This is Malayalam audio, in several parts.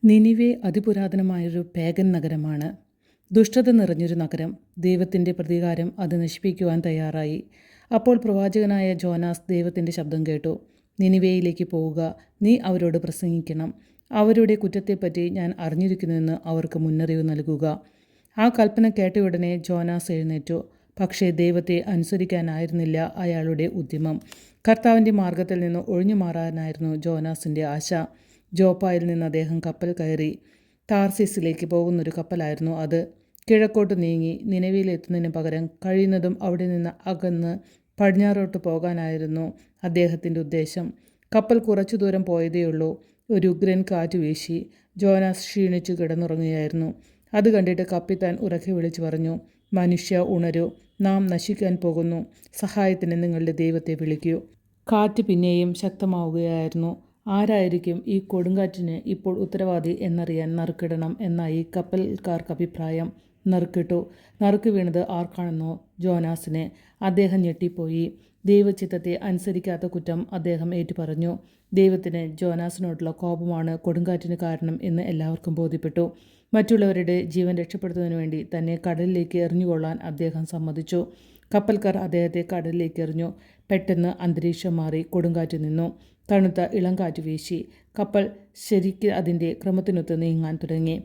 നിനിവെ അതിപുരാതനമായൊരു പേഗൻ നഗരമാണ്. ദുഷ്ടത നിറഞ്ഞൊരു നഗരം. ദൈവത്തിൻ്റെ പ്രതികാരം അത് നശിപ്പിക്കുവാൻ തയ്യാറായി. അപ്പോൾ പ്രവാചകനായ ജോനാസ് ദൈവത്തിൻ്റെ ശബ്ദം കേട്ടു. നിനിവേയിലേക്ക് പോവുക, നീ അവരോട് പ്രസംഗിക്കണം. അവരുടെ കുറ്റത്തെപ്പറ്റി ഞാൻ അറിഞ്ഞിരിക്കുന്നുവെന്ന് അവർക്ക് മുന്നറിവ് നൽകുക. ആ കൽപ്പന കേട്ടയുടനെ ജോനാസ് എഴുന്നേറ്റു. പക്ഷേ ദൈവത്തെ അനുസരിക്കാനായിരുന്നില്ല അയാളുടെ ഉദ്യമം. കർത്താവിൻ്റെ മാർഗത്തിൽ നിന്ന് ഒഴിഞ്ഞു മാറാനായിരുന്നു ജോനാസിൻ്റെ ആശ. ജോപ്പായിൽ നിന്ന് അദ്ദേഹം കപ്പൽ കയറി. താർസീസിലേക്ക് പോകുന്നൊരു കപ്പലായിരുന്നു അത്. കിഴക്കോട്ട് നീങ്ങി നിനവിയിലെത്തുന്നതിന് പകരം കഴിയുന്നതും അവിടെ നിന്ന് അകന്ന് പടിഞ്ഞാറോട്ട് പോകാനായിരുന്നു അദ്ദേഹത്തിൻ്റെ ഉദ്ദേശം. കപ്പൽ കുറച്ചു ദൂരം പോയതേയുള്ളൂ. ഒരു ഉഗ്രൻ കാറ്റ് വീശി. ജോനാസ് ക്ഷീണിച്ചു കിടന്നുറങ്ങുകയായിരുന്നു. അത് കണ്ടിട്ട് കപ്പിത്താൻ ഉറക്കെ വിളിച്ചു പറഞ്ഞു, മനുഷ്യ ഉണരൂ, നാം നശിക്കാൻ പോകുന്നു. സഹായത്തിന് നിങ്ങളുടെ ദൈവത്തെ വിളിക്കൂ. കാറ്റ് പിന്നെയും ശക്തമാവുകയായിരുന്നു. ആരായിരിക്കും ഈ കൊടുങ്കാറ്റിന് ഇപ്പോൾ ഉത്തരവാദി എന്നറിയാൻ നറുക്കിടണം എന്നായി കപ്പൽക്കാർക്ക് അഭിപ്രായം. നറുക്കിട്ടു. നറുക്ക് വീണത് ആർക്കാണെന്നോ? ജോനാസിന്. അദ്ദേഹം ഞെട്ടിപ്പോയി. ദൈവചിത്തത്തെ അനുസരിക്കാത്ത കുറ്റം അദ്ദേഹം ഏറ്റുപറഞ്ഞു. ദൈവത്തിന് ജോനാസിനോടുള്ള കോപമാണ് കൊടുങ്കാറ്റിന് കാരണം എന്ന് എല്ലാവർക്കും ബോധ്യപ്പെട്ടു. മറ്റുള്ളവരുടെ ജീവൻ രക്ഷപ്പെടുത്തുന്നതിന് വേണ്ടി തന്നെ കടലിലേക്ക് എറിഞ്ഞുകൊള്ളാൻ അദ്ദേഹം സമ്മതിച്ചു. കപ്പൽക്കാർ അദ്ദേഹത്തെ കടലിലേക്ക് എറിഞ്ഞു. പെട്ടെന്ന് അന്തരീക്ഷം മാറി. കൊടുങ്കാറ്റ് നിന്നു. തണുത്ത ഇളം കാറ്റ് വീശി. കപ്പൽ ശരിക്ക് അതിൻ്റെ ക്രമത്തിനൊത്ത് നീങ്ങാൻ തുടങ്ങി.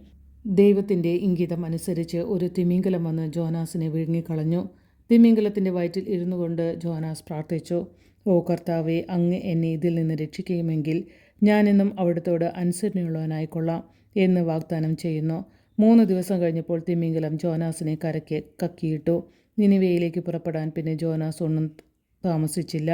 ദൈവത്തിൻ്റെ ഇംഗിതം അനുസരിച്ച് ഒരു തിമിംഗലം വന്ന് ജോനാസിനെ വിഴുങ്ങിക്കളഞ്ഞു. തിമിംഗലത്തിൻ്റെ വയറ്റിൽ ഇരുന്നു കൊണ്ട് ജോനാസ് പ്രാർത്ഥിച്ചു, ഓ കർത്താവേ, അങ്ങ് എന്നെ ഇതിൽ നിന്ന് രക്ഷിക്കുമെങ്കിൽ ഞാനെന്നും അവിടുത്തോട് അനുസരണയുള്ളവനായിക്കൊള്ളാം എന്ന് വാഗ്ദാനം ചെയ്യുന്നു. 3 ദിവസം കഴിഞ്ഞപ്പോൾ തിമിംഗലം ജോനാസിനെ കരയ്ക്ക് കക്കിയിട്ടു. നിനിവേയിലേക്ക് പുറപ്പെടാൻ പിന്നെ ജോനാസ് ഒന്നും താമസിച്ചില്ല.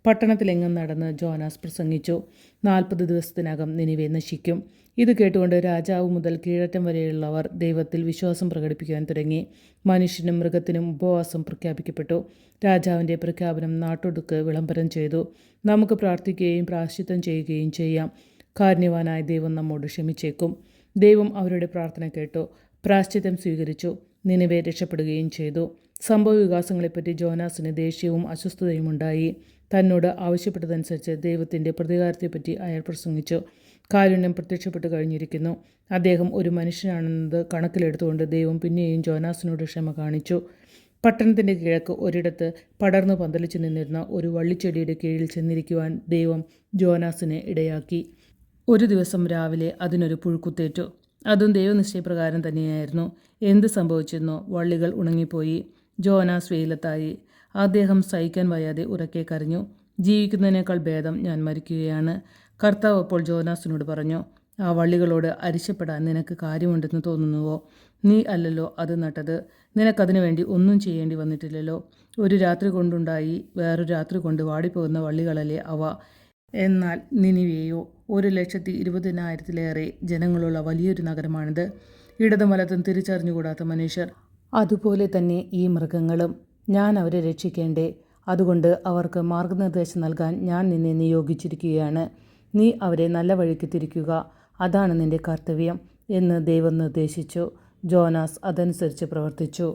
പട്ടണത്തിലെങ്ങും നടന്ന് ജോനാസ് പ്രസംഗിച്ചു, 40 ദിവസത്തിനകം നിനിവെ നശിക്കും. ഇത് കേട്ടുകൊണ്ട് രാജാവ് മുതൽ കീഴറ്റം വരെയുള്ളവർ ദൈവത്തിൽ വിശ്വാസം പ്രകടിപ്പിക്കുവാൻ തുടങ്ങി. മനുഷ്യനും മൃഗത്തിനും ഉപവാസം പ്രഖ്യാപിക്കപ്പെട്ടു. രാജാവിൻ്റെ പ്രഖ്യാപനം നാട്ടൊടുക്ക് വിളംബരം ചെയ്തു. നമുക്ക് പ്രാർത്ഥിക്കുകയും പ്രായശ്ചിത്തം ചെയ്യുകയും ചെയ്യാം. കാരുണ്യവാനായ ദൈവം നമ്മോട് ക്ഷമിച്ചേക്കും. ദൈവം അവരുടെ പ്രാർത്ഥന കേട്ടു. പ്രായശ്ചിത്തം സ്വീകരിച്ചു. നിനിവെ രക്ഷപ്പെടുകയും ചെയ്തു. സംഭവ വികാസങ്ങളെപ്പറ്റി ജോനാസിന് ദേഷ്യവും അസ്വസ്ഥതയും ഉണ്ടായി. തന്നോട് ആവശ്യപ്പെട്ടതനുസരിച്ച് ദൈവത്തിൻ്റെ പ്രതികാരത്തെപ്പറ്റി അയാൾ പ്രസംഗിച്ചു. കാരുണ്യം പ്രത്യക്ഷപ്പെട്ട് കഴിഞ്ഞിരിക്കുന്നു. അദ്ദേഹം ഒരു മനുഷ്യനാണെന്നത് കണക്കിലെടുത്തുകൊണ്ട് ദൈവം പിന്നെയും ജോനാസിനോട് ക്ഷമ കാണിച്ചു. പട്ടണത്തിൻ്റെ കിഴക്ക് ഒരിടത്ത് പടർന്നു പന്തലിച്ചു നിന്നിരുന്ന ഒരു വള്ളിച്ചെടിയുടെ കീഴിൽ ചെന്നിരിക്കുവാൻ ദൈവം ജോനാസിനെ ഇടയാക്കി. ഒരു ദിവസം രാവിലെ അതിനൊരു പുഴുക്കുത്തേറ്റു. അതും ദൈവനിശ്ചയപ്രകാരം തന്നെയായിരുന്നു. എന്ത് സംഭവിച്ചെന്നോ? വള്ളികൾ ഉണങ്ങിപ്പോയി. ജോനാസ് വെയിലത്തായി. അദ്ദേഹം സഹിക്കാൻ വയ്യാതെ ഉറക്കെ കരഞ്ഞു. ജീവിക്കുന്നതിനേക്കാൾ ഭേദം ഞാൻ മരിക്കുകയാണ്. കർത്താവ് അപ്പോൾ ജോനാസിനോട് പറഞ്ഞു, ആ വള്ളികളോട് അരിശപ്പെടാൻ നിനക്ക് കാര്യമുണ്ടെന്ന് തോന്നുന്നുവോ? നീ അല്ലല്ലോ അത് നട്ടത്. നിനക്കതിനു വേണ്ടി ഒന്നും ചെയ്യേണ്ടി വന്നിട്ടില്ലല്ലോ. ഒരു രാത്രി കൊണ്ടുണ്ടായി വേറൊരു രാത്രി കൊണ്ട് വാടിപ്പോകുന്ന വള്ളികളല്ലേ അവ. എന്നാൽ നിനിവേയോ 1,20,000-ലേറെ ജനങ്ങളുള്ള വലിയൊരു നഗരമാണിത്. ഇടതും വലത്തും തിരിച്ചറിഞ്ഞുകൂടാത്ത മനുഷ്യർ. അതുപോലെ തന്നെ ഈ മൃഗങ്ങളും. ഞാൻ അവരെ രക്ഷിക്കേണ്ടേ? അതുകൊണ്ട് അവർക്ക് മാർഗനിർദ്ദേശം നൽകാൻ ഞാൻ നിന്നെ നിയോഗിച്ചിരിക്കുകയാണ്. നീ അവരെ നല്ല വഴിക്ക് തിരിക്കുക. അതാണ് നിന്റെ കർത്തവ്യം എന്ന് ദൈവം നിർദ്ദേശിച്ചു. ജോനാസ് അതനുസരിച്ച് പ്രവർത്തിച്ചു.